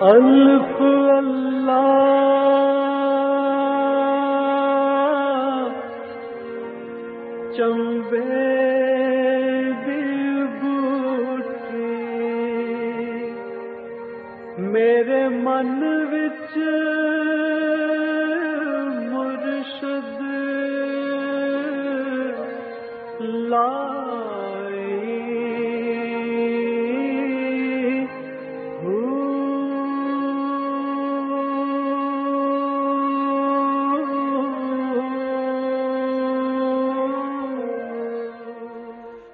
الف اللہ چمبے دی بوٹی میرے من وچ مرشد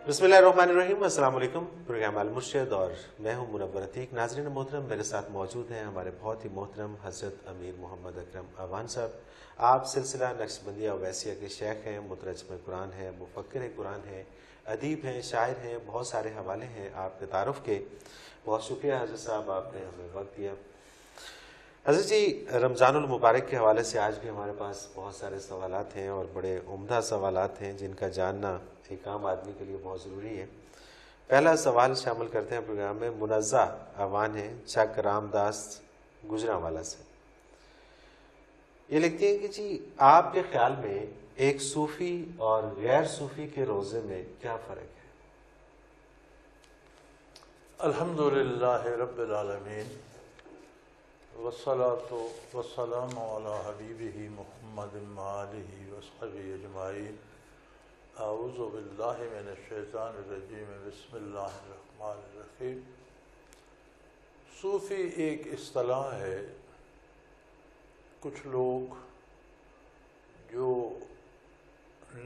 بسم اللہ الرحمن الرحیم. السلام علیکم. پروگرام المرشد اور میں ہوں منور عتیق. ناظرین محترم، میرے ساتھ موجود ہیں ہمارے بہت ہی محترم حضرت امیر محمد اکرم اعوان صاحب. آپ سلسلہ نقشبندیہ اویسیہ کے شیخ ہیں، مترجم قرآن ہیں، مفکر قرآن ہیں، ادیب ہیں، شاعر ہیں. بہت سارے حوالے ہیں آپ کے تعارف کے. بہت شکریہ حضرت صاحب، آپ نے ہمیں وقت دیا. حضرت جی، رمضان المبارک کے حوالے سے آج بھی ہمارے پاس بہت سارے سوالات ہیں اور بڑے عمدہ سوالات ہیں جن کا جاننا ایک عام آدمی کے لیے بہت ضروری ہے. پہلا سوال شامل کرتے ہیں پروگرام میں. منزہ اعوان ہیں چک رام داس گجرانوالہ سے. یہ لکھتی ہیں کہ جی آپ کے خیال میں ایک صوفی اور غیر صوفی کے روزے میں کیا فرق ہے؟ الحمدللہ رب العالمین والصلاة والسلام علی حبیبہ محمد وآلہ وصحبہ اجمعین. اعوذ باللہ من الشیطان الرجیم. بسم اللہ الرحمن الرحیم. صوفی ایک اصطلاح ہے. کچھ لوگ جو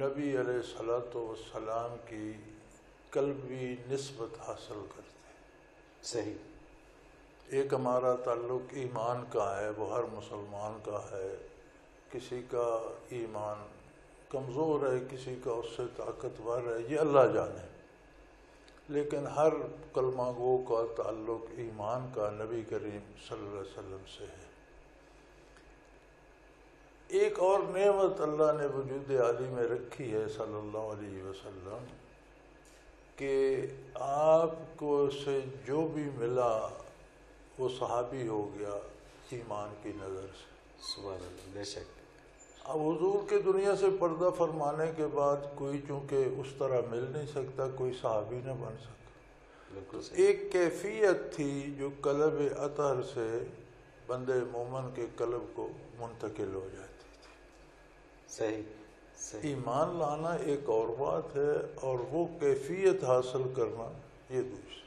نبی علیہ السلام کی قلبی نسبت حاصل کرتے ہیں. صحیح. ایک ہمارا تعلق ایمان کا ہے، وہ ہر مسلمان کا ہے. کسی کا ایمان کمزور ہے، کسی کا اس سے طاقتور ہے، یہ اللہ جانے. لیکن ہر کلمہ گو کا تعلق ایمان کا نبی کریم صلی اللہ علیہ وسلم سے ہے. ایک اور نعمت اللہ نے وجود عالی میں رکھی ہے صلی اللہ علیہ وسلم کہ آپ کو سے جو بھی ملا وہ صحابی ہو گیا ایمان کی نظر سے. سبحان اللہ. بے شک. اب حضور کے دنیا سے پردہ فرمانے کے بعد کوئی چونکہ اس طرح مل نہیں سکتا، کوئی صحابی نہ بن سکتا. ایک کیفیت تھی جو قلب اطہر سے بندے مومن کے قلب کو منتقل ہو جاتی تھی. صحیح. ایمان لانا ایک اور بات ہے اور وہ کیفیت حاصل کرنا یہ دوسری.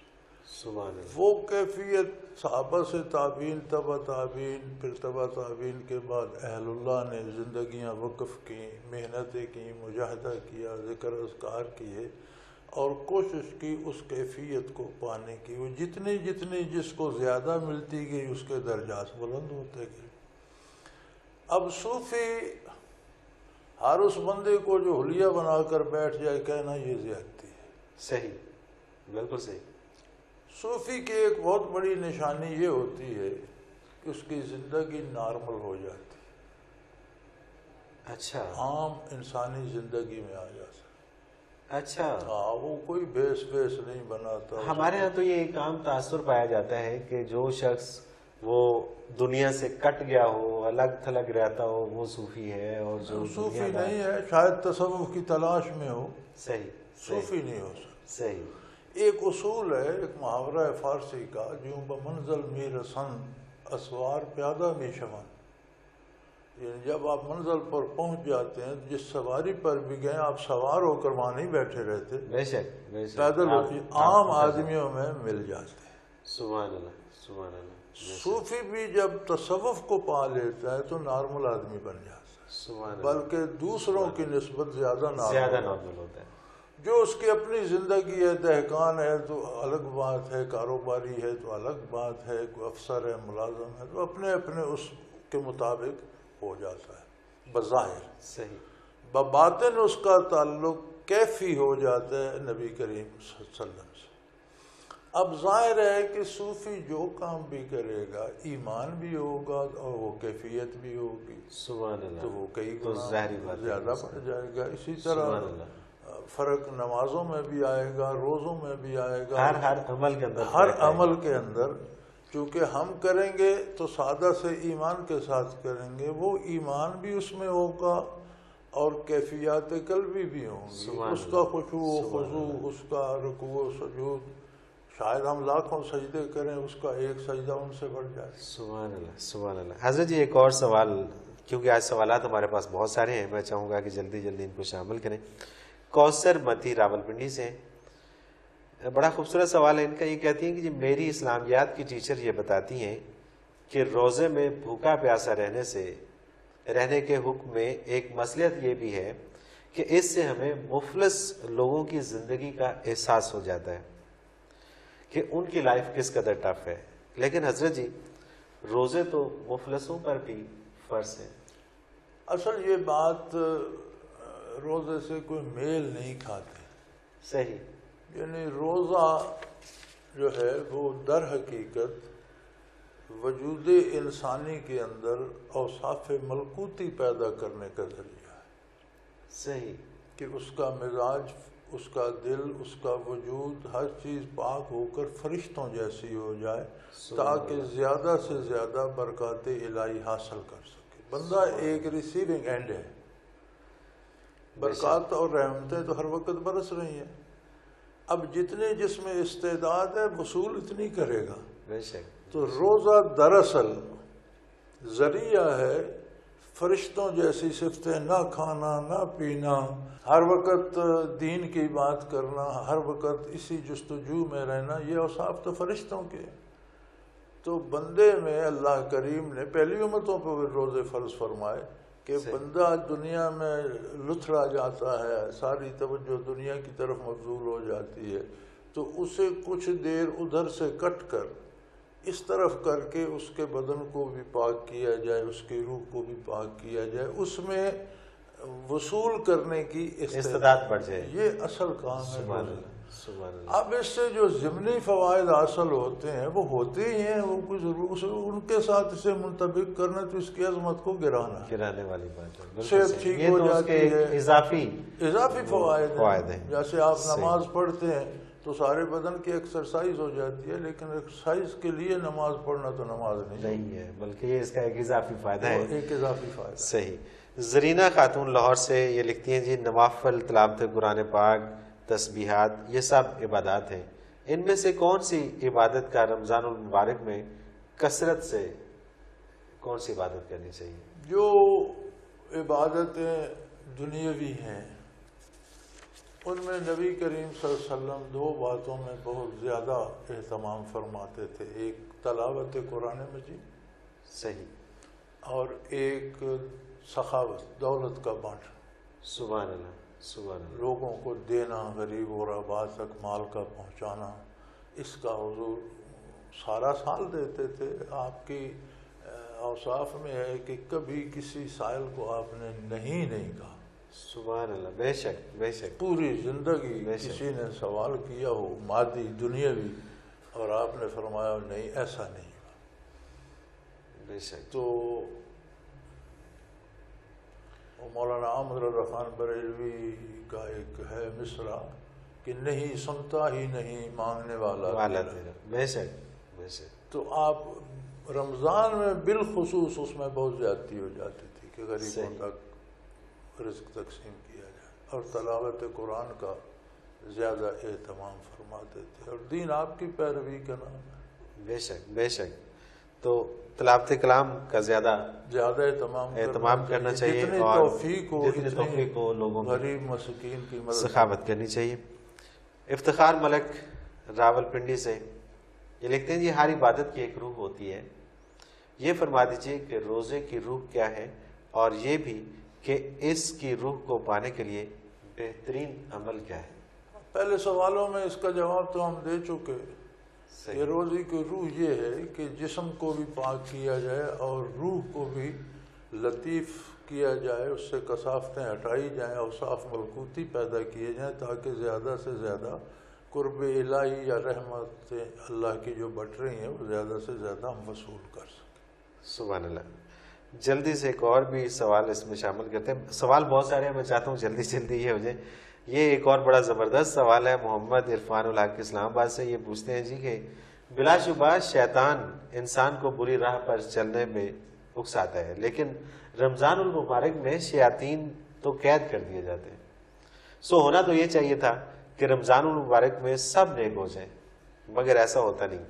سبحان اللہ. وہ کیفیت صحابہ سے تابعین، تبع تابعین، پھر تبع تابعین کے بعد اہل اللہ نے زندگیاں وقف کی، محنتیں کی، مجاہدہ کیا، ذکر اذکار کیے اور کوشش کی اس کیفیت کو پانے کی. وہ جتنی جس کو زیادہ ملتی گئی اس کے درجات بلند ہوتے گئے. اب صوفی ہر اس بندے کو جو حلیہ بنا کر بیٹھ جائے کہنا یہ زیادتی ہے. صحیح. بالکل صحیح. صوفی کی ایک بہت بڑی نشانی یہ ہوتی ہے کہ اس کی زندگی نارمل ہو جاتی ہے. اچھا. عام انسانی زندگی میں آ جاتا. اچھا. وہ کوئی بیس نہیں بناتا. ہمارے ہاں تو یہ ایک عام تاثر پایا جاتا ہے کہ جو شخص وہ دنیا سے کٹ گیا ہو، الگ تھلگ رہتا ہو، وہ صوفی ہے. اور جو صوفی نہیں ہے شاید تصوف کی تلاش میں ہو. صحیح. صوفی نہیں ہو سکتا. صحیح. ایک اصول ہے، ایک محاورہ ہے فارسی کا، جوں بمنزل می رسن اسوار پیادہ می شون. یعنی جب آپ منزل پر پہنچ جاتے ہیں جس سواری پر بھی گئے آپ سوار ہو کر وہاں نہیں بیٹھے رہتے، بے شک پیدل عام آدمیوں میں مل جاتے ہیں. سبحان اللہ. سبحان اللہ. صوفی بھی جب تصوف کو پا لیتا ہے تو نارمل آدمی بن جاتا ہے. سبحان اللہ. بلکہ دوسروں کی نسبت زیادہ نارمل ہوتا ہے. جو اس کی اپنی زندگی ہے، دہقان ہے تو الگ بات ہے، کاروباری ہے تو الگ بات ہے، کوئی افسر ہے، ملازم ہے، تو اپنے اس کے مطابق ہو جاتا ہے بظاہر. صحیح. بباطن اس کا تعلق کیفی ہو جاتا ہے نبی کریم صلی اللہ علیہ وسلم سے. اب ظاہر ہے کہ صوفی جو کام بھی کرے گا ایمان بھی ہوگا اور وہ کیفیت بھی ہوگی. سبحان اللہ. تو وہ کئی گنا زیادہ بڑھ جائے گا. اسی طرح فرق نمازوں میں بھی آئے گا، روزوں میں بھی آئے گا، ہر عمل کے اندر چونکہ ہم کریں گے تو سادہ سے ایمان کے ساتھ کریں گے، وہ ایمان بھی اس میں ہوگا اور کیفیات قلبی بھی ہوں گی، اس کا خشوع و خضوع، اس کا رکوع و سجود، شاید ہم لاکھوں سجدے کریں، اس کا ایک سجدہ ان سے بڑھ جائے۔ سبحان اللہ، سبحان اللہ۔ حضرت جی ایک اور سوال، کیونکہ آج سوالات ہمارے پاس بہت سارے ہیں، میں چاہوں گا کہ جلدی جلدی ان کو شامل کریں۔ کوثر متی راولپنڈی سے بڑا خوبصورت سوال ہے ان کا، یہ کہتی ہیں کہ جی میری اسلامیات کی ٹیچر یہ بتاتی ہیں کہ روزے میں بھوکا پیاسا رہنے کے حکم میں ایک مصلحت یہ بھی ہے کہ اس سے ہمیں مفلس لوگوں کی زندگی کا احساس ہو جاتا ہے کہ ان کی لائف کس قدر ٹف ہے، لیکن حضرت جی روزے تو مفلسوں پر بھی فرض ہیں۔ اصل یہ بات روزے سے کوئی میل نہیں کھاتے، صحیح، یعنی روزہ جو ہے وہ در حقیقت وجود انسانی کے اندر اوصاف ملکوتی پیدا کرنے کا ذریعہ ہے، صحیح، کہ اس کا مزاج، اس کا دل، اس کا وجود، ہر چیز پاک ہو کر فرشتوں جیسی ہو جائے تاکہ زیادہ سے زیادہ برکات الہی حاصل کر سکے۔ بندہ ایک ریسیونگ اینڈ ہے، برکات اور رحمتیں تو ہر وقت برس رہی ہیں، اب جتنے جس میں استعداد ہے وصول اتنی کرے گا۔ بے شک۔ تو روزہ دراصل ذریعہ ہے فرشتوں جیسی صفتیں، نہ کھانا نہ پینا، ہر وقت دین کی بات کرنا، ہر وقت اسی جستجو میں رہنا، یہ اوصاف تو فرشتوں کے۔ تو بندے میں اللہ کریم نے پہلی امتوں پر روزے فرض فرمائے کہ بندہ دنیا میں لتھڑا جاتا ہے، ساری توجہ دنیا کی طرف مبذول ہو جاتی ہے، تو اسے کچھ دیر ادھر سے کٹ کر اس طرف کر کے اس کے بدن کو بھی پاک کیا جائے، اس کی روح کو بھی پاک کیا جائے، اس میں وصول کرنے کی استعداد بڑھ جائے، یہ اصل کام ہے۔ سبحان اللہ، سبحان اللہ۔ اب اس سے جو ضمنی فوائد حاصل ہوتے ہیں وہ ہوتے ہی ہیں، وہ کوئی ضرور ان کے ساتھ اسے منطبق کرنا تو اس کی عظمت کو گرانے والی بات ہے، صحت ٹھیک ہو جاتی ہے، اضافی فوائد ہیں۔ جیسے آپ نماز پڑھتے ہیں تو سارے بدن کی ایکسرسائز ہو جاتی ہے، لیکن ایکسرسائز کے لیے نماز پڑھنا تو نماز نہیں ہے، بلکہ یہ اس کا ایک اضافی فائدہ ہے، ایک اضافی فائدہ۔ صحیح۔ زرینہ خاتون لاہور سے یہ لکھتی ہیں جی نوافل، تلاوت قرآن پاک، تسبیحات، یہ سب عبادات ہیں، ان میں سے کون سی عبادت کا رمضان المبارک میں کثرت سے کون سی عبادت کرنی چاہیے؟ جو عبادتیں دنیاوی ہیں ان میں نبی کریم صلی اللہ علیہ وسلم دو باتوں میں بہت زیادہ اہتمام فرماتے تھے، ایک تلاوت قرآن مجید، صحیح، اور ایک سخاوت، دولت کا بانٹنا، سبحان اللہ، سبحان اللہ، لوگوں کو دینا، غریب اور غربا تک مال کا پہنچانا، اس کا حضور سارا سال دیتے تھے۔ آپ کی اوصاف میں ہے کہ کبھی کسی سائل کو آپ نے نہیں کہا، سبحان اللہ، بے شک، بے شک، پوری زندگی کسی نے سوال کیا ہو مادی دنیاوی اور آپ نے فرمایا نہیں، ایسا نہیں ہوا، بے شک۔ تو مولانا احمد رضا خان بریلوی کا ایک ہے مصرع کہ نہیں سنتا ہی نہیں مانگنے والا تیرا، بے شک، بے شک۔ تو آپ رمضان میں بالخصوص اس میں بہت زیادتی ہو جاتی تھی کہ غریبوں تک رزق تقسیم کیا جائے، اور تلاوت قرآن کا زیادہ اہتمام فرماتے تھے، اور دین آپ کی پیروی کا نام ہے۔ بے شک، بے شک۔ تو تلاوت کلام کا زیادہ اہتمام کرنا چاہیے، اور جتنی توفیق ہو لوگوں غریب مسکین کی مدد، سخاوت کرنی چاہیے۔ افتخار ملک راولپنڈی سے یہ لکھتے ہیں جی ہر عبادت کی ایک روح ہوتی ہے، یہ فرما دیجیے کہ روزے کی روح کیا ہے، اور یہ بھی کہ اس کی روح کو پانے کے لیے بہترین عمل کیا ہے؟ پہلے سوالوں میں اس کا جواب تو ہم دے چکے کہ روزے کی روح یہ ہے کہ جسم کو بھی پاک کیا جائے اور روح کو بھی لطیف کیا جائے، اس سے کثافتیں ہٹائی جائیں، اوصاف ملکوتی پیدا کیے جائیں تاکہ زیادہ سے زیادہ قرب الہی یا رحمت اللہ کی جو بٹ رہی ہیں وہ زیادہ سے زیادہ ہم وصول کر سکیں۔ سبحان اللہ۔ جلدی سے ایک اور بھی سوال اس میں شامل کرتے ہیں، سوال بہت سارے ہیں، میں چاہتا ہوں جلدی جلدی یہ ہو جائے۔ یہ ایک اور بڑا زبردست سوال ہے، محمد عرفان الحق اسلام آباد سے یہ پوچھتے ہیں جی کہ بلا شبہ شیطان انسان کو بری راہ پر چلنے میں اکساتا ہے، لیکن رمضان المبارک میں شیاطین تو قید کر دیے جاتے ہیں۔ سو ہونا تو یہ چاہیے تھا کہ رمضان المبارک میں سب نیک ہو جائیں، مگر ایسا ہوتا نہیں۔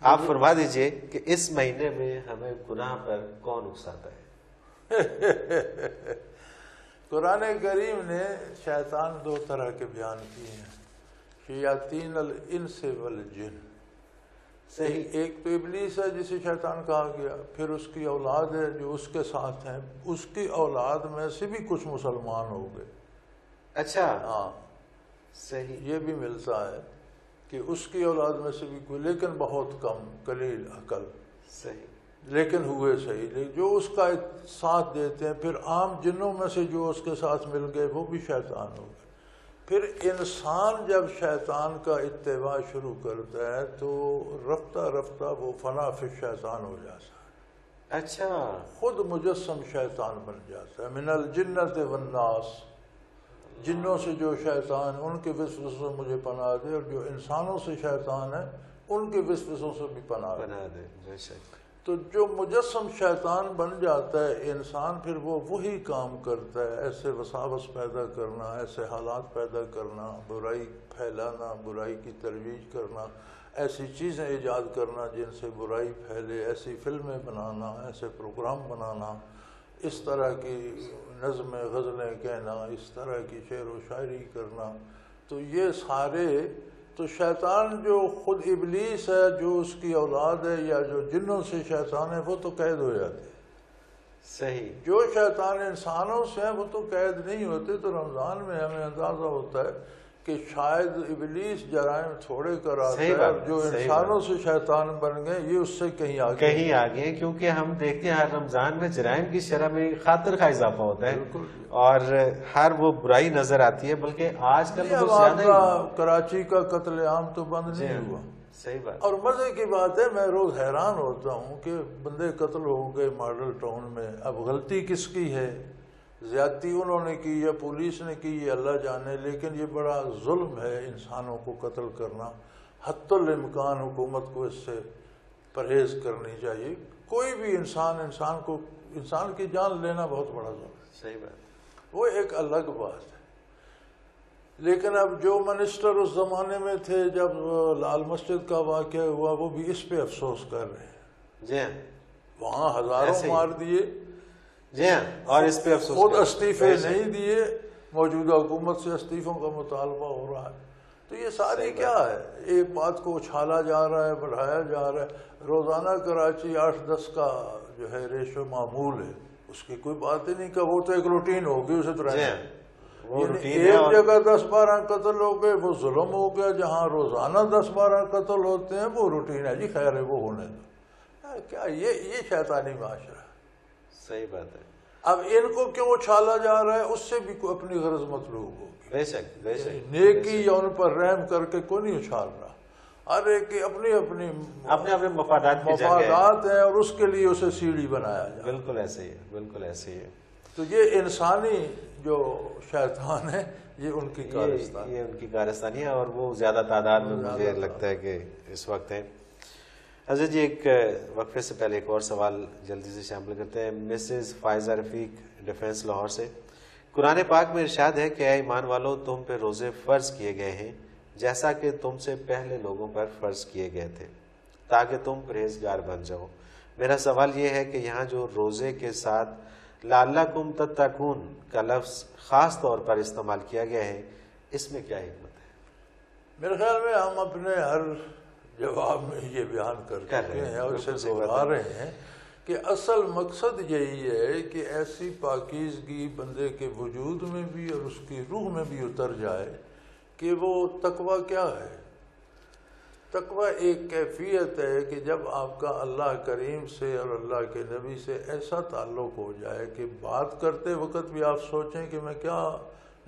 آپ فرما دیجئے کہ اس مہینے میں ہمیں گناہ پر کون اکساتا ہے؟ قرآن کریم نے شیطان دو طرح کے بیان کیے ہیں، شیاطین الانس والجن۔ صحیح۔ ایک تو ابلیس ہے جسے شیطان کہا گیا، پھر اس کی اولاد ہے جو اس کے ساتھ ہیں، اس کی اولاد میں سے بھی کچھ مسلمان ہو گئے۔ اچھا، ہاں صحیح، یہ بھی ملتا ہے کہ اس کی اولاد میں سے بھی کوئی، لیکن بہت کم، قلیل عقل، صحیح، لیکن ہوئے صحیح، لیکن جو اس کا ساتھ دیتے ہیں۔ پھر عام جنوں میں سے جو اس کے ساتھ مل گئے وہ بھی شیطان ہو گئے۔ پھر انسان جب شیطان کا اتباع شروع کرتا ہے تو رفتہ رفتہ وہ فنا فی شیطان ہو جاتا ہے، اچھا، خود مجسم شیطان بن جاتا ہے۔ من الجنت والناس، جنوں سے جو شیطان ان کے وسوسوں سے مجھے پناہ دے، اور جو انسانوں سے شیطان ہے ان کے وسوسوں سے بھی پناہ دے۔ بنا دے، بے شک۔ تو جو مجسم شیطان بن جاتا ہے انسان، پھر وہ وہی کام کرتا ہے، ایسے وساوس پیدا کرنا، ایسے حالات پیدا کرنا، برائی پھیلانا، برائی کی ترویج کرنا، ایسی چیزیں ایجاد کرنا جن سے برائی پھیلے، ایسی فلمیں بنانا، ایسے پروگرام بنانا، اس طرح کی نظمیں غزلیں کہنا، اس طرح کی شعر و شاعری کرنا۔ تو یہ سارے تو شیطان جو خود ابلیس ہے، جو اس کی اولاد ہے، یا جو جنوں سے شیطان ہے، وہ تو قید ہو جاتے ہیں۔ صحیح، جو شیطان انسانوں سے ہیں وہ تو قید نہیں ہوتے۔ تو رمضان میں ہمیں اندازہ ہوتا ہے کہ شاید ابلیس جرائم تھوڑے کراتا ہے، اور جو انسانوں سے شیطان بن گئے یہ اس سے کہیں آگے، کیونکہ ہم دیکھتے ہیں ہر رمضان میں جرائم کی شرح میں خاطر خواہ اضافہ ہوتا ہے، بالکل، اور ہر وہ برائی نظر آتی ہے، بلکہ آج کل اب آپ کا کراچی کا قتل عام تو بند نہیں ہوا۔ صحیح بات۔ اور مزے کی بات ہے، میں روز حیران ہوتا ہوں کہ بندے قتل ہو گئے ماڈل ٹاؤن میں، اب غلطی کس کی ہے؟ زیادتی انہوں نے کی یا پولیس نے کی، یہ اللہ جانے، لیکن یہ بڑا ظلم ہے انسانوں کو قتل کرنا۔ حتی الامکان حکومت کو اس سے پرہیز کرنی چاہیے۔ کوئی بھی انسان کی جان لینا بہت بڑا ظلم ہے، صحیح بات، وہ ایک الگ بات ہے۔ لیکن اب جو منسٹر اس زمانے میں تھے جب لال مسجد کا واقعہ ہوا، وہ بھی اس پہ افسوس کر رہے ہیں۔ جی ہاں، وہاں ہزاروں مار دیے، جی ہاں، اور اس پہ افسوس خود استعفے نہیں دیے، موجودہ حکومت سے استعفوں کا مطالبہ ہو رہا ہے۔ تو یہ ساری کیا ہے؟ ایک بات کو اچھالا جا رہا ہے، بڑھایا جا رہا ہے۔ روزانہ کراچی 8-10 کا جو ہے ریشو معمول ہے، اس کی کوئی بات ہی نہیں کہ وہ تو ایک روٹین ہوگی، اسے تو رہنا ہے۔ ایک جگہ 10-12 قتل ہو گئے وہ ظلم ہو گیا، جہاں روزانہ 10-12 قتل ہوتے ہیں وہ روٹین ہے، جی خیر ہے وہ ہونے دو۔ کیا یہ شیطانی معاشرہ ہے؟ صحیح بات ہے۔ اب ان کو کیوں اچھالا جا رہا ہے؟ اس سے بھی کوئی اپنی غرض مطلوب ہوگی، بے شک، بے شک، نیکی یا ان پر رحم کر کے کوئی نہیں اچھال رہا۔ ہر ایک کی اپنے مفادات ہیں، اور اس کے لیے اسے سیڑھی بنایا جائے۔ بالکل ایسے ہی ہے، بالکل ایسے ہی ہے۔ تو یہ انسانی جو شیطان ہے یہ ان کی کارستانی، یہ ان کی کارستانی ہے، اور وہ زیادہ تعداد میں مجھے لگتا ہے کہ اس وقت ہے۔ حضرت جی، ایک وقفے سے پہلے ایک اور سوال جلدی سے شامل کرتے ہیں۔ مسز فائزہ رفیق ڈیفنس لاہور سے، قرآن پاک میں ارشاد ہے کہ اے ایمان والو، تم پہ روزے فرض کیے گئے ہیں جیسا کہ تم سے پہلے لوگوں پر فرض کیے گئے تھے تاکہ تم پرہیزگار بن جاؤ۔ میرا سوال یہ ہے کہ یہاں جو روزے کے ساتھ لعلکم تتقون کا لفظ خاص طور پر استعمال کیا گیا ہے، اس میں کیا حکمت ہے؟ میرے خیال میں ہم اپنے ہر جواب میں یہ بیان کرتے ہیں اور اسے دہرا رہے ہیں کہ اصل مقصد یہی ہے کہ ایسی پاکیزگی بندے کے وجود میں بھی اور اس کی روح میں بھی اتر جائے کہ وہ تقویٰ کیا ہے۔ تقویٰ ایک کیفیت ہے کہ جب آپ کا اللہ کریم سے اور اللہ کے نبی سے ایسا تعلق ہو جائے کہ بات کرتے وقت بھی آپ سوچیں کہ میں کیا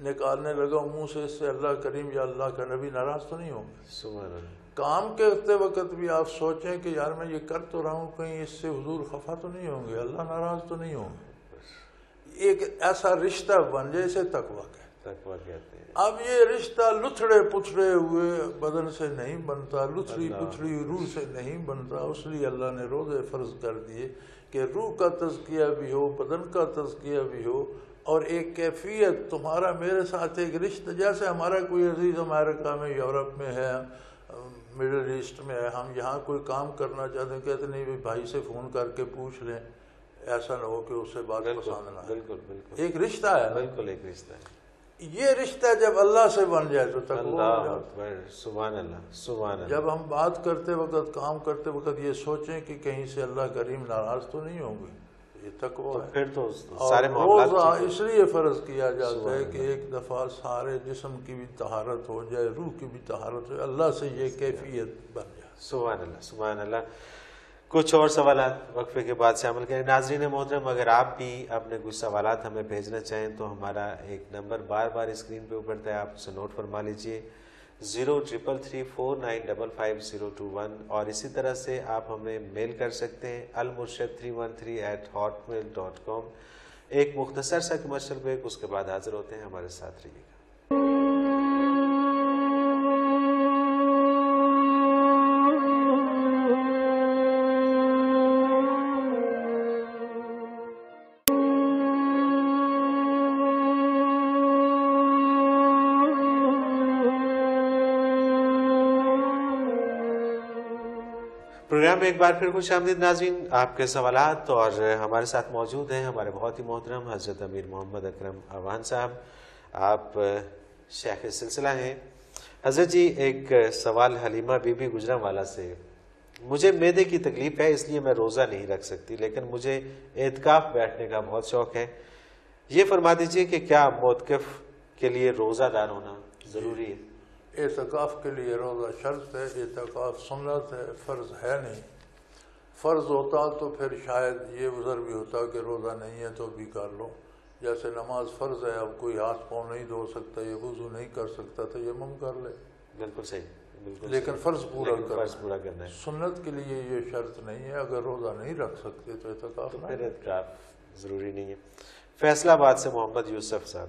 نکالنے لگا منہ سے، اس سے اللہ کریم یا اللہ کا نبی ناراض تو نہیں ہوں گے۔ سبحان اللہ۔ کام کرتے وقت بھی آپ سوچیں کہ یار میں یہ کر تو رہا ہوں، کہیں اس سے حضور خفا تو نہیں ہوں گے، اللہ ناراض تو نہیں ہوں گے۔ ایک ایسا رشتہ بن جائے، اسے تقویٰ کہتے ہیں۔ تقویٰ کہتے ہیں. اب یہ رشتہ لتھڑے پتھڑے ہوئے بدن سے نہیں بنتا، لتھڑی پتھڑی روح سے نہیں بنتا. اس لیے اللہ نے روزے فرض کر دیے کہ روح کا تزکیہ بھی ہو، بدن کا تزکیہ بھی ہو، اور ایک کیفیت تمہارا میرے ساتھ ایک رشتہ. جیسے ہمارا کوئی عزیز امریکہ میں، یورپ میں ہے، مڈل ایسٹ میں ہے، ہم یہاں کوئی کام کرنا چاہتے ہیں، کہتے نہیں بھائی سے فون کر کے پوچھ لیں، ایسا نہ ہو کہ اسے بات پسند نہ آئے. بالکل بالکل ایک رشتہ ہے، بالکل ایک رشتہ ہے. یہ رشتہ جب اللہ سے بن جائے تو تقویٰ ہو اللہ جاتا. اکبر، سبحان اللہ سبحان اللہ. جب ہم بات کرتے وقت، کام کرتے وقت یہ سوچیں کہ کہیں سے اللہ کریم ناراض تو نہیں ہوں گے، یہ تقویٰ ہے. پھر تو اور سارے معاملات روزہ اس لیے فرض کیا جاتا ہے کہ ایک دفعہ سارے جسم کی بھی طہارت ہو جائے، روح کی بھی طہارت ہو جائے، اللہ سے یہ کیفیت بن جائے. سبحان اللہ سبحان اللہ. کچھ اور سوالات وقفے کے بعد سے عمل کریں. ناظرین محترم، اگر آپ بھی اپنے کچھ سوالات ہمیں بھیجنا چاہیں تو ہمارا ایک نمبر بار بار اسکرین پہ اوپر ہے، آپ اسے نوٹ فرما لیجئے، 033349555021. اور اسی طرح سے آپ ہمیں میل کر سکتے ہیں almurshid313@hotmail.com. ایک مختصر سا کمرشل بریک، اس کے بعد حاضر ہوتے ہیں. ہمارے ساتھ رہیے گا. پروگرام میں ایک بار پھر خوش آمدید ناظرین. آپ کے سوالات اور ہمارے ساتھ موجود ہیں ہمارے بہت ہی محترم حضرت امیر محمد اکرم اعوان صاحب. آپ شیخ سلسلہ ہیں. حضرت جی، ایک سوال حلیمہ بی بی گجرانوالہ سے. مجھے معدے کی تکلیف ہے، اس لیے میں روزہ نہیں رکھ سکتی، لیکن مجھے اعتکاف بیٹھنے کا بہت شوق ہے. یہ فرما دیجئے کہ کیا معتکف کے لیے روزہ دار ہونا ضروری ہے؟ اعتکاف کے لیے روزہ شرط ہے، اعتکاف سنت ہے، فرض ہے نہیں. فرض ہوتا تو پھر شاید یہ عذر بھی ہوتا کہ روزہ نہیں ہے تو بھی کر لو. جیسے نماز فرض ہے، اب کوئی ہاتھ پاؤں نہیں دھو سکتا، یہ وضو نہیں کر سکتا تو یمم کر لے. بالکل صحیح، بالکل. لیکن فرض پورا کرنا ہے. سنت کے لیے یہ شرط نہیں ہے. اگر روزہ نہیں رکھ سکتے تو اعتکاف نہ. پھر اعتکاف ضروری نہیں ہے. فیصلہ آباد سے محمد یوسف صاحب.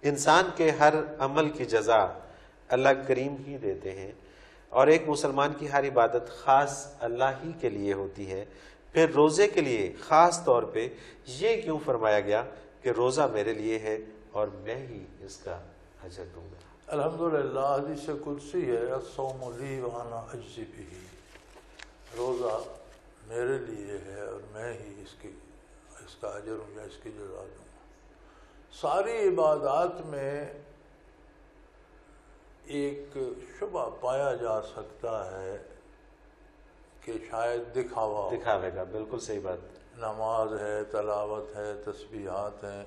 انسان کے ہر عمل کی جزا اللہ کریم ہی دیتے ہیں، اور ایک مسلمان کی ہر عبادت خاص اللہ ہی کے لیے ہوتی ہے. پھر روزے کے لیے خاص طور پہ یہ کیوں فرمایا گیا کہ روزہ میرے لیے ہے اور میں ہی اس کا اجر دوں گا؟ الحمدللہ حدیث قدسی ہے، الصوم لی وانا اجزی بہ. روزہ میرے لیے ہے اور میں ہی اس کا اجر ہوں یا اس کی جزا دوں گا. ساری عبادات میں ایک شبہ پایا جا سکتا ہے کہ شاید دکھاوے گا. بالکل صحیح بات. نماز ہے، تلاوت ہے، تسبیحات ہیں،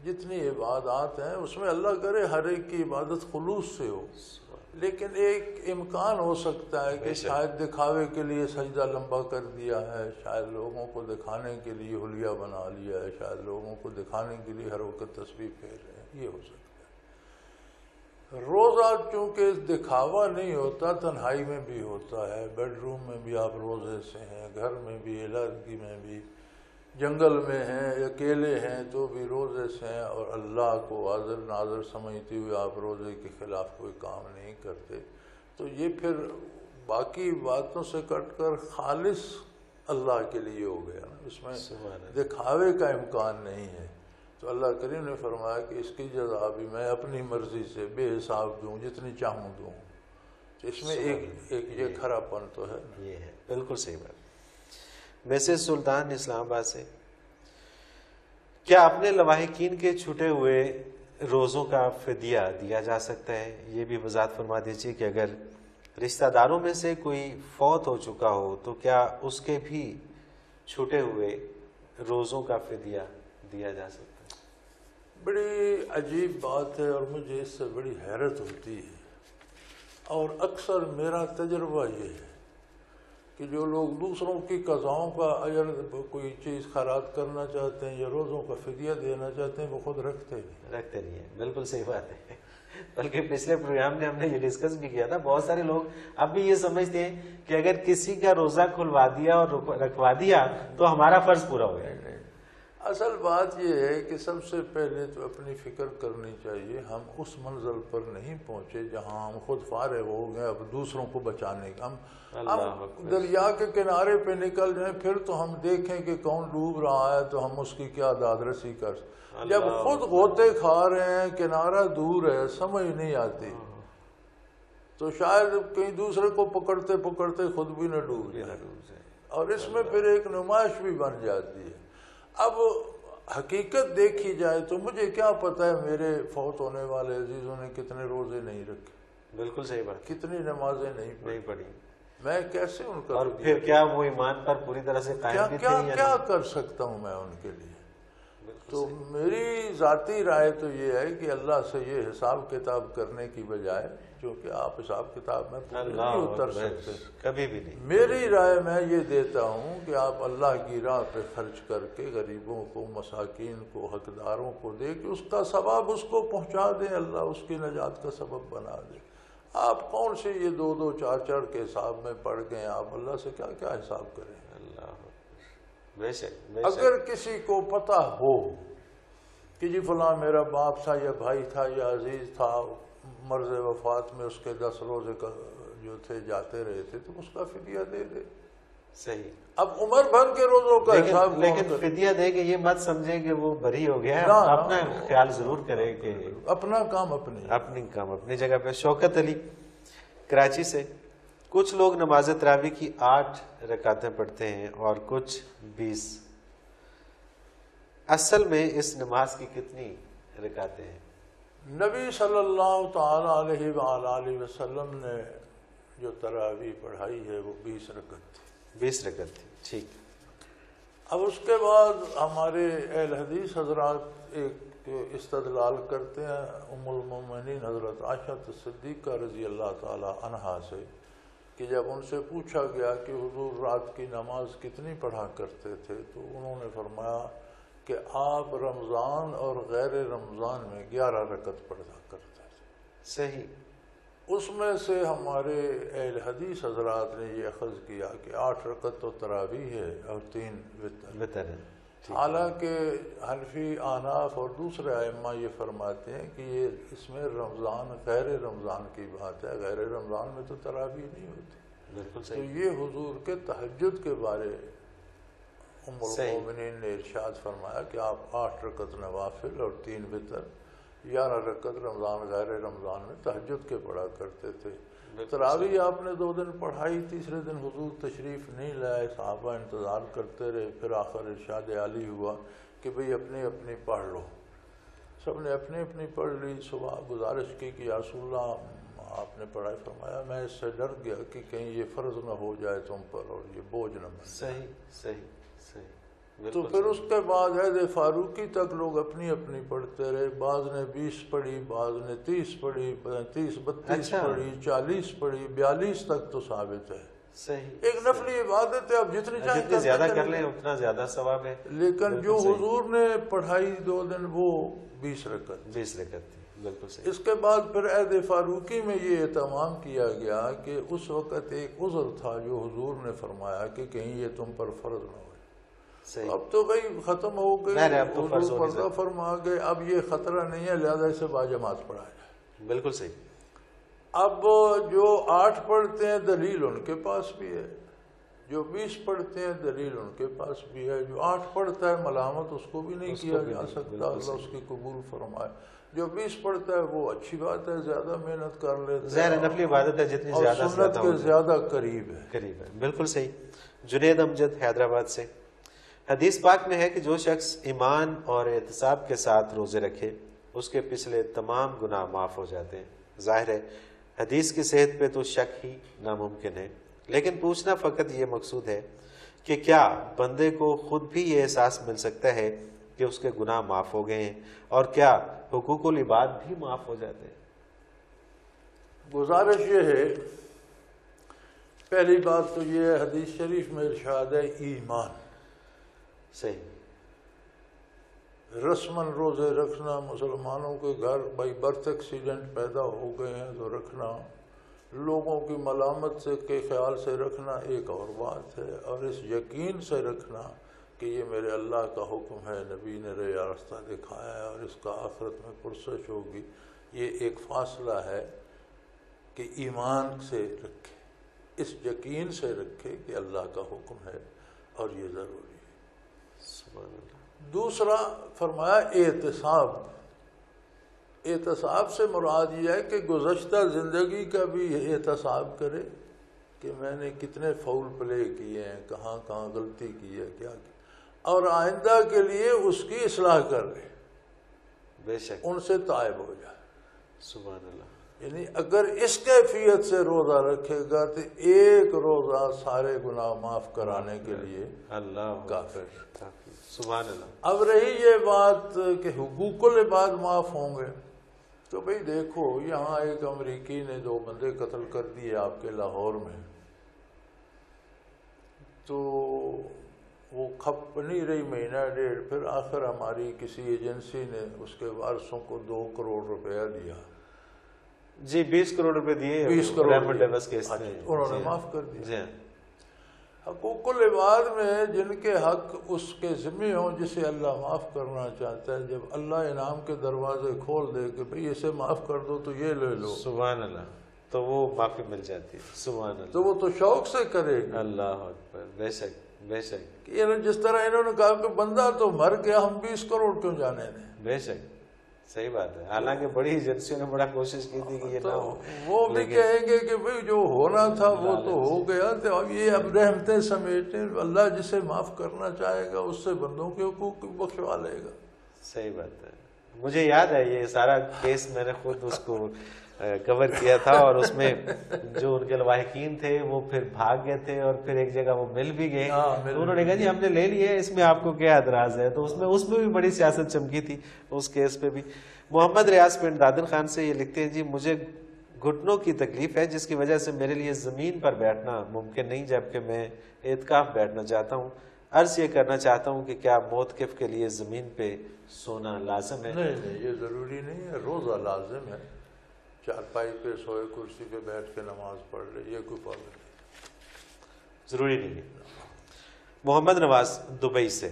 جتنی عبادات ہیں اس میں اللہ کرے ہر ایک کی عبادت خلوص سے ہو. لیکن ایک امکان ہو سکتا ہے کہ شاید دکھاوے کے لیے سجدہ لمبا کر دیا ہے، شاید لوگوں کو دکھانے کے لیے حلیہ بنا لیا ہے، شاید لوگوں کو دکھانے کے لیے ہر وقت تسبیح پھیر رہے ہیں. یہ ہو سکتا ہے. روزہ چونکہ دکھاوا نہیں ہوتا، تنہائی میں بھی ہوتا ہے. بیڈ روم میں بھی آپ روزے سے ہیں، گھر میں بھی، علیحدگی میں بھی، جنگل میں ہیں، اکیلے ہیں تو بھی روزے سے ہیں، اور اللہ کو حاضر ناظر سمجھتے ہوئے آپ روزے کے خلاف کوئی کام نہیں کرتے. تو یہ پھر باقی باتوں سے کٹ کر خالص اللہ کے لیے ہو گیا. اس میں دکھاوے کا امکان نہیں ہے. تو اللہ کریم نے فرمایا کہ اس کی جزا بھی میں اپنی مرضی سے بے حساب دوں، جتنی چاہوں دوں. تو اس میں ایک یہ کھرا پن تو ہے. یہ ہے بالکل صحیح بات. مسز سلطان اسلام آباد سے. کیا اپنے لواحقین کے چھوٹے ہوئے روزوں کا فدیہ دیا جا سکتا ہے؟ یہ بھی وضاحت فرما دیجیے کہ اگر رشتہ داروں میں سے کوئی فوت ہو چکا ہو تو کیا اس کے بھی چھوٹے ہوئے روزوں کا فدیہ دیا جا سکتا ہے؟ بڑی عجیب بات ہے اور مجھے اس سے بڑی حیرت ہوتی ہے. اور اکثر میرا تجربہ یہ ہے کہ جو لوگ دوسروں کی قضاؤں کا اجر کوئی چیز خیرات کرنا چاہتے ہیں یا روزوں کا فدیہ دینا چاہتے ہیں وہ خود رکھتے نہیں ہیں. بالکل صحیح بات ہے. بلکہ پچھلے پروگرام میں ہم نے یہ ڈسکس بھی کیا تھا. بہت سارے لوگ اب بھی یہ سمجھتے ہیں کہ اگر کسی کا روزہ کھلوا دیا اور رکھوا دیا تو ہمارا فرض پورا ہو گیا. اصل بات یہ ہے کہ سب سے پہلے تو اپنی فکر کرنی چاہیے. ہم اس منزل پر نہیں پہنچے جہاں ہم خود فارغ ہو گئے اب دوسروں کو بچانے کا. ہم دریا کے کنارے پہ نکل جائیں پھر تو ہم دیکھیں کہ کون ڈوب رہا ہے تو ہم اس کی کیا داد رسی کر. جب خود غوطے کھا رہے ہیں کنارہ دور ہے سمجھ نہیں آتی تو شاید کہیں دوسرے کو پکڑتے پکڑتے خود بھی نہ ڈوب جائے. اور اس میں پھر ایک نمائش بھی بن جاتی ہے. اب حقیقت دیکھی جائے تو مجھے کیا پتا ہے میرے فوت ہونے والے عزیزوں نے کتنے روزے نہیں رکھے. بالکل صحیح بات. کتنی نمازیں نہیں پڑھی. میں کیسے ان کا اور پھر کیا وہ ایمان پر پوری طرح سے قائم بھی تھے؟ کیا کر سکتا ہوں میں ان کے لیے. تو میری ذاتی رائے تو یہ ہے کہ اللہ سے یہ حساب کتاب کرنے کی بجائے کیونکہ آپ حساب کتاب میں نہیں اتر سکتے کبھی بھی نہیں. میری رائے میں یہ دیتا ہوں کہ آپ اللہ کی راہ پہ خرچ کر کے غریبوں کو مساکین کو حقداروں کو دے کہ اس کا ثواب اس کو پہنچا دیں. اللہ اس کی نجات کا سبب بنا دے. آپ کون سے یہ 2-2 4-4 کے حساب میں پڑ گئے. آپ اللہ سے کیا کیا حساب کریں. بے شک اگر کسی کو پتہ ہو کہ جی فلاں میرا باپ تھا یا بھائی تھا یا عزیز تھا مرض وفات میں اس کے 10 روزے جو تھے جاتے رہے تھے تو اس کا فدیہ دے دے. صحیح. اب عمر بھر کے روزوں کا حساب لیکن فدیہ دے کے یہ مت سمجھیں کہ وہ بری ہو گیا. اپنا خیال ضرور کرے کہ اپنا کام اپنی جگہ پہ. شوکت علی کراچی سے. کچھ لوگ نماز تراویح کی 8 رکعتیں پڑھتے ہیں اور کچھ 20. اصل میں اس نماز کی کتنی رکعتیں ہیں؟ نبی صلی اللہ تعالی علیہ وآلہ وسلم نے جو تراویح پڑھائی ہے وہ 20 رکعت تھی. 20 رکعت تھی. ٹھیک. اب اس کے بعد ہمارے اہل حدیث حضرات ایک استدلال کرتے ہیں ام المومنین حضرت عائشہ صدیقہ رضی اللہ تعالی عنہا سے کہ جب ان سے پوچھا گیا کہ حضور رات کی نماز کتنی پڑھا کرتے تھے تو انہوں نے فرمایا کہ آپ رمضان اور غیر رمضان میں 11 رکعت پڑھا کرتے تھے. صحیح. اس میں سے ہمارے اہل حدیث حضرات نے یہ اخذ کیا کہ 8 رکعت تو تراویح ہے اور 3 وتر ہے. حالانکہ حنفی احناف اور دوسرے ائمہ یہ فرماتے ہیں کہ یہ اس میں رمضان غیر رمضان کی بات ہے. غیر رمضان میں تو تراویح نہیں ہوتی. بالکل تو صحیح. یہ حضور کے تہجد کے بارے ام المومنین نے ارشاد فرمایا کہ آپ 8 رکعت نوافل اور 3 وتر 11 رکعت رمضان غیر رمضان میں تہجد کے پڑھا کرتے تھے. تراویح آپ نے 2 دن پڑھائی. تیسرے دن حضور تشریف نہیں لائے. صحابہ انتظار کرتے رہے. پھر آخر ارشاد عالی ہوا کہ بھئی اپنی اپنی پڑھ لو. سب نے اپنی اپنی پڑھ لی. صبح گزارش کی کہ یا رسول اللہ آپ نے پڑھائی. فرمایا میں اس سے ڈر گیا کہ کہیں یہ فرض نہ ہو جائے تم پر اور یہ بوجھ نہ بن. صحیح صحیح صحیح. تو پھر اس کے بعد عہد فاروقی تک لوگ اپنی اپنی پڑھتے رہے. بعض نے 20 پڑھی, بعض نے 30 پڑھی, 35 32 پڑھی, 40 پڑھی, 42 تک تو ثابت ہے. صحیح. ایک نفلی عبادت ہے. اب جتنی زیادہ کر لیں اتنا زیادہ ثواب ہے. لیکن جو حضور نے پڑھائی 2 دن وہ 20 رکعت 20 رکعت تھی. بالکل صحیح. اس کے بعد پھر عہد فاروقی میں یہ اہتمام کیا گیا کہ اس وقت ایک عذر تھا جو حضور نے فرمایا کہ کہیں یہ تم پر فرض نہ ہو. اب تو بھئی ختم ہو گئی. حضور پردہ فرما گئے. اب یہ خطرہ نہیں ہے لہذا اسے باجماعت پڑھا جائے. بالکل صحیح. اب جو 8 پڑھتے ہیں دلیل ان کے پاس بھی ہے. جو 20 پڑھتے ہیں دلیل ان کے پاس بھی ہے. جو 8 پڑھتا ہے ملامت اس کو بھی نہیں کیا جا سکتا. اللہ اس کی قبول فرمائے. جو 20 پڑھتا ہے وہ اچھی بات ہے. زیادہ محنت کر لیتا ہے. ظاہر نفلی عبادت ہے جتنی زیادہ سنت کے زیادہ قریب ہے. بالکل صحیح. جنید امجد حیدرآباد سے. حدیث پاک میں ہے کہ جو شخص ایمان اور احتساب کے ساتھ روزے رکھے اس کے پچھلے تمام گناہ معاف ہو جاتے ہیں. ظاہر ہے حدیث کی صحت پہ تو شک ہی ناممکن ہے. لیکن پوچھنا فقط یہ مقصود ہے کہ کیا بندے کو خود بھی یہ احساس مل سکتا ہے کہ اس کے گناہ معاف ہو گئے ہیں اور کیا حقوق العباد بھی معاف ہو جاتے ہیں؟ گزارش یہ ہے پہلی بات تو یہ ہے حدیث شریف میں ارشاد ہے ایمان. صحیح. رسماً روزے رکھنا مسلمانوں کے گھر بائی برتھ ایکسیڈنٹ پیدا ہو گئے ہیں تو رکھنا, لوگوں کی ملامت سے کے خیال سے رکھنا ایک اور بات ہے, اور اس یقین سے رکھنا کہ یہ میرے اللہ کا حکم ہے، نبی نے راستہ دکھایا ہے اور اس کا آخرت میں پرسش ہوگی، یہ ایک فاصلہ ہے کہ ایمان سے رکھے، اس یقین سے رکھے کہ اللہ کا حکم ہے اور یہ ضروری ہے۔ سبحان اللہ۔ دوسرا فرمایا احتساب۔ احتساب سے مراد یہ ہے کہ گزشتہ زندگی کا بھی احتساب کرے کہ میں نے کتنے فاؤل پلے کیے ہیں، کہاں کہاں غلطی کی ہے، کیا اور آئندہ کے لیے اس کی اصلاح کر لے، بے شک، ان سے تائب ہو جائے۔ سبحان اللہ۔ یعنی اگر اس کیفیت سے روزہ رکھے گا تو ایک روزہ سارے گناہ معاف کرانے کے لیے اللہ کافی ہے۔ سبحان اللہ۔ اب رہی یہ بات کہ حقوق العباد معاف ہوں گے، تو بھئی دیکھو یہاں ایک امریکی نے 2 بندے قتل کر دیے آپ کے لاہور میں، تو وہ کھپ نہیں رہی مہینہ ڈیڑھ، پھر آخر ہماری کسی ایجنسی نے اس کے وارثوں کو 2 کروڑ روپیہ دیا، جی 20 کروڑ روپے دیے 20 کروڑ ریمنڈ ڈیوس کیس میں، انہوں نے معاف کر دیا۔ جی ہاں، حقوق العباد میں جن کے حق اس کے ذمہ ہوں جسے اللہ معاف کرنا چاہتا ہے، جب اللہ انعام کے دروازے کھول دے کہ بھئی اسے معاف کر دو تو یہ لے لو، سبحان اللہ، تو وہ معافی مل جاتی ہے۔ سبحان اللہ، تو وہ تو شوق سے کرے گا۔ اللہ اکبر، بے شک بے شک، جس طرح انہوں نے کہا کہ بندہ تو مر گیا، ہم 20 کروڑ کیوں جانے دیں؟ بے شک، صحیح بات ہے۔ حالانکہ بڑی ایجنسیوں نے بڑا کوشش کی تھی کہ یہ نہ تو ہو، وہ بھی کہیں گے کہ بھئی جو ہونا تھا وہ تو ہو گیا، تو اب یہ اب رحمتیں سمیٹیں، اللہ جسے معاف کرنا چاہے گا اس سے بندوں کے حقوق بخشوا لے گا۔ صحیح بات ہے۔ مجھے یاد ہے یہ سارا کیس میں نے خود اس کو کور کیا تھا، اور اس میں جو ان کے لواحقین تھے وہ پھر بھاگ گئے تھے اور پھر ایک جگہ وہ مل بھی گئے، تو انہوں نے کہا جی ہم نے لے لیا ہے، اس میں آپ کو کیا اعتراض ہے؟ تو اس میں بھی بڑی سیاست چمکی تھی اس کیس پہ بھی۔ محمد ریاض پنڈ دادن خان سے یہ لکھتے ہیں جی مجھے گھٹنوں کی تکلیف ہے جس کی وجہ سے میرے لیے زمین پر بیٹھنا ممکن نہیں، جبکہ میں اعتکاف بیٹھنا چاہتا ہوں۔ عرض یہ کرنا چاہتا ہوں کہ کیا موتقف کے لیے زمین پہ سونا لازم ہے؟ نہیں، یہ ضروری نہیں ہے، روزہ لازم ہے، چارپائی پہ سوئے، کرسی پہ بیٹھ کے نماز پڑھ لے، یہ کوئی پابندی نہیں، ضروری نہیں ہے۔ محمد نواز دبئی سے،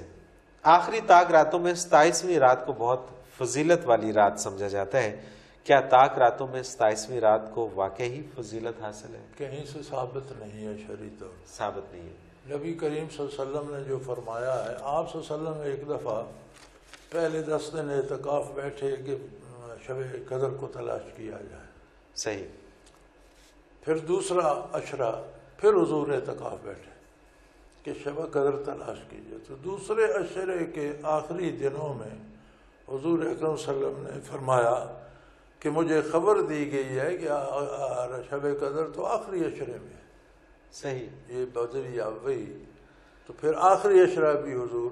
آخری طاق راتوں میں 27ویں رات کو بہت فضیلت والی رات سمجھا جاتا ہے، کیا طاق راتوں میں 27ویں رات کو واقعی فضیلت حاصل ہے؟ کہیں سے ثابت نہیں ہے شرعی طور۔ ثابت نہیں ہے۔ نبی کریم صلی اللہ علیہ وسلم نے جو فرمایا ہے، آپ صلی اللہ علیہ وسلم نے ایک دفعہ پہلے 10 دن اعتکاف بیٹھے کہ شب قدر کو تلاش کیا جائے، صحیح، پھر دوسرا عشرہ پھر حضور اعتکاف بیٹھے کہ شب قدر تلاش کیجیے، تو دوسرے عشرے کے آخری دنوں میں حضور اکرم صلی اللہ علیہ وسلم نے فرمایا کہ مجھے خبر دی گئی ہے کہ شب قدر تو آخری عشرے میں ہے، صحیح، یہ بدری آوئی، تو پھر آخری عشرہ بھی حضور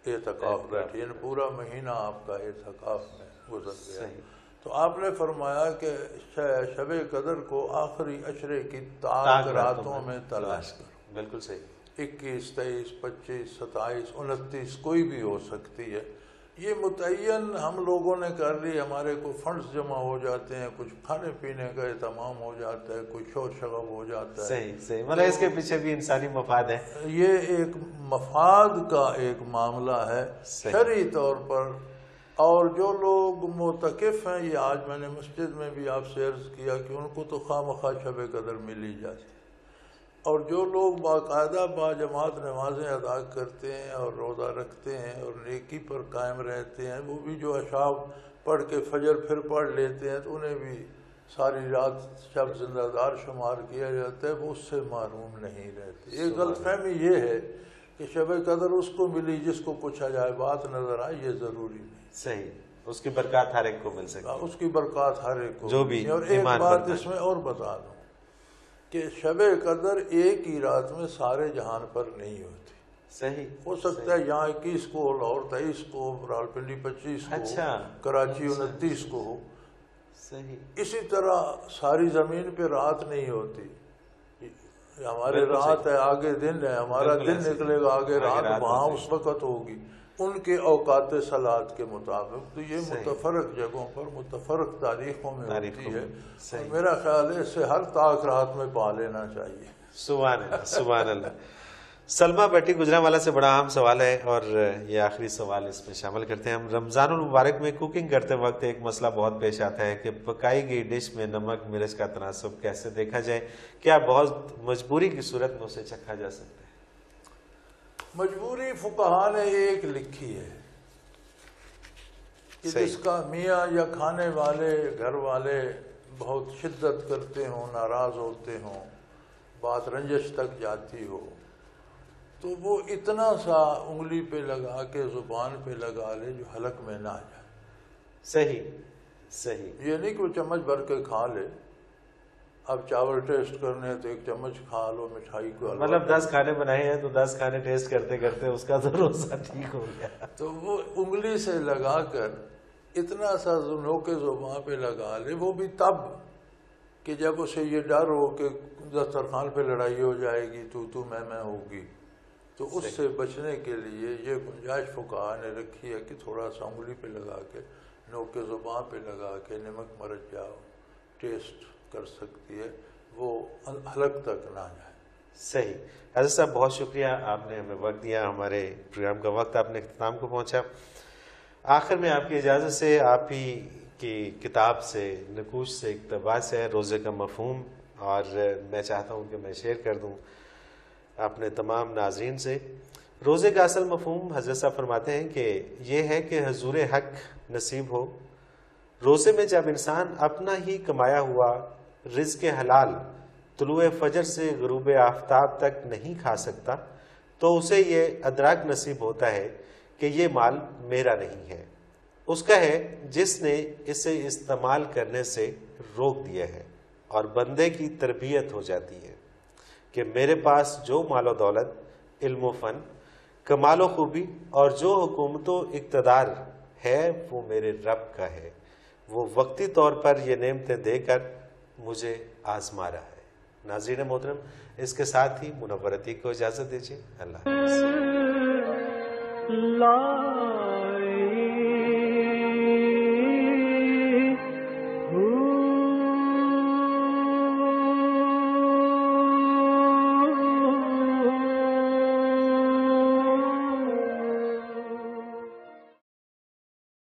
اعتکاف بیٹھے، یعنی پورا مہینہ آپ کا اعتکاف میں گزر گیا۔ صحیح، تو آپ نے فرمایا کہ شب قدر کو آخری عشرے کی طاق راتوں میں تلاش کرو، بالکل صحیح، 21، 23، 25، 27، 29 کوئی بھی ہو سکتی ہے، یہ متعین ہم لوگوں نے کر لی، ہمارے کو فنڈز جمع ہو جاتے ہیں، کچھ کھانے پینے کا اہتمام ہو جاتا ہے، کچھ شور شغب ہو جاتا ہے، صحیح صحیح، مطلب اس کے پیچھے بھی انسانی مفاد ہے، یہ ایک مفاد کا ایک معاملہ ہے شرعی طور پر۔ اور جو لوگ معتکف ہیں، یہ آج میں نے مسجد میں بھی آپ سے عرض کیا کہ ان کو تو خواہ مخواہ شب قدر مل ہی جاتی، اور جو لوگ باقاعدہ با جماعت نمازیں ادا کرتے ہیں اور روزہ رکھتے ہیں اور نیکی پر قائم رہتے ہیں، وہ بھی جو اشعاب پڑھ کے فجر پھر پڑھ لیتے ہیں تو انہیں بھی ساری رات شب زندہ دار شمار کیا جاتا ہے، وہ اس سے محروم نہیں رہتے۔ ایک غلط فہمی یہ ہے کہ شب قدر اس کو ملی جس کو کچھ عجائبات نظر آئے، یہ ضروری نہیں، صحیح، اس کی برکات ہر ایک کو مل سکتی ہے، اس کی برکات ہر ایک کو جو بھی اور ایک ایمان بات رکھتا ہے۔ اس میں اور بتا دوں کہ شب قدر ایک ہی رات میں سارے جہان پر نہیں ہوتی، صحیح، ہو سکتا ہے یہاں 21 کو، لاہور 23 کو، راولپنڈی 25 کو، اچھا، کراچی 29 کو ہو، صحیح، اسی طرح ساری زمین پہ رات نہیں ہوتی، ہمارے رات ہے آگے دن ہے، ہمارا دن نکلے گا آگے رات، وہاں اس وقت ہوگی ان کے اوقات صلاۃ کے مطابق، تو یہ متفرق جگہوں پر متفرق تاریخوں میں ہوتی ہے، اور میرا خیال ہے اسے ہر طاق رات میں پا لینا چاہیے۔ سبحان اللہ، سبحان اللہ۔ سلمہ بٹی گجرانوالہ سے بڑا اہم سوال ہے اور یہ آخری سوال اس میں شامل کرتے ہیں ہم۔ رمضان المبارک میں کوکنگ کرتے وقت ایک مسئلہ بہت پیش آتا ہے کہ پکائی گئی ڈش میں نمک مرچ کا تناسب کیسے دیکھا جائے، کیا بہت مجبوری کی صورت میں اسے چکھا جا سکتا ہے؟ مجبوری فقہا نے ایک لکھی ہے کہ جس کا میاں یا کھانے والے گھر والے بہت شدت کرتے ہوں، ناراض ہوتے ہوں، بات رنجش تک جاتی ہو، تو وہ اتنا سا انگلی پہ لگا کے زبان پہ لگا لے جو حلق میں نہ جائے۔ صحیح۔ یہ نہیں کہ وہ چمچ بھر کے کھا لے، اب چاول ٹیسٹ کرنے ہیں تو ایک چمچ کھا لو، مٹھائی کو مطلب 10 کھانے بنائے ہیں تو 10 کھانے ٹیسٹ کرتے کرتے اس کا تو روزہ ٹھیک ہو گیا۔ تو وہ انگلی سے لگا کر اتنا سا نوکے زبان پہ لگا لے، وہ بھی تب کہ جب اسے یہ ڈر ہو کہ دسترخوان پہ لڑائی ہو جائے گی، تو میں ہوگی، تو اس سے بچنے کے لیے یہ گنجائش فقہا نے رکھی ہے کہ تھوڑا سا انگلی پہ لگا کے نوکے زبان پہ لگا کے نمک مرچ جاؤ ٹیسٹ کر سکتی ہے، وہ حلق تک نہ جائے۔ صحیح۔ حضرت صاحب بہت شکریہ، آپ نے ہمیں وقت دیا، ہمارے پروگرام کا وقت آپ نے اختتام کو پہنچا۔ آخر میں آپ کی اجازت سے آپ ہی کی کتاب سے، نقوش سے، اقتباس ہے روزے کا مفہوم، اور میں چاہتا ہوں کہ میں شیئر کر دوں اپنے تمام ناظرین سے۔ روزے کا اصل مفہوم حضرت صاحب فرماتے ہیں کہ یہ ہے کہ حضور حق نصیب ہو۔ روزے میں جب انسان اپنا ہی کمایا ہوا رزق حلال طلوع فجر سے غروب آفتاب تک نہیں کھا سکتا تو اسے یہ ادراک نصیب ہوتا ہے کہ یہ مال میرا نہیں ہے، اس کا ہے جس نے اسے استعمال کرنے سے روک دیا ہے، اور بندے کی تربیت ہو جاتی ہے کہ میرے پاس جو مال و دولت، علم و فن، کمال و خوبی اور جو حکومت و اقتدار ہے وہ میرے رب کا ہے، وہ وقتی طور پر یہ نعمتیں دے کر مجھے آزما رہا ہے۔ ناظرین محترم، اس کے ساتھ ہی منور عتیق کو اجازت دیجیے۔ اللہ حافظ۔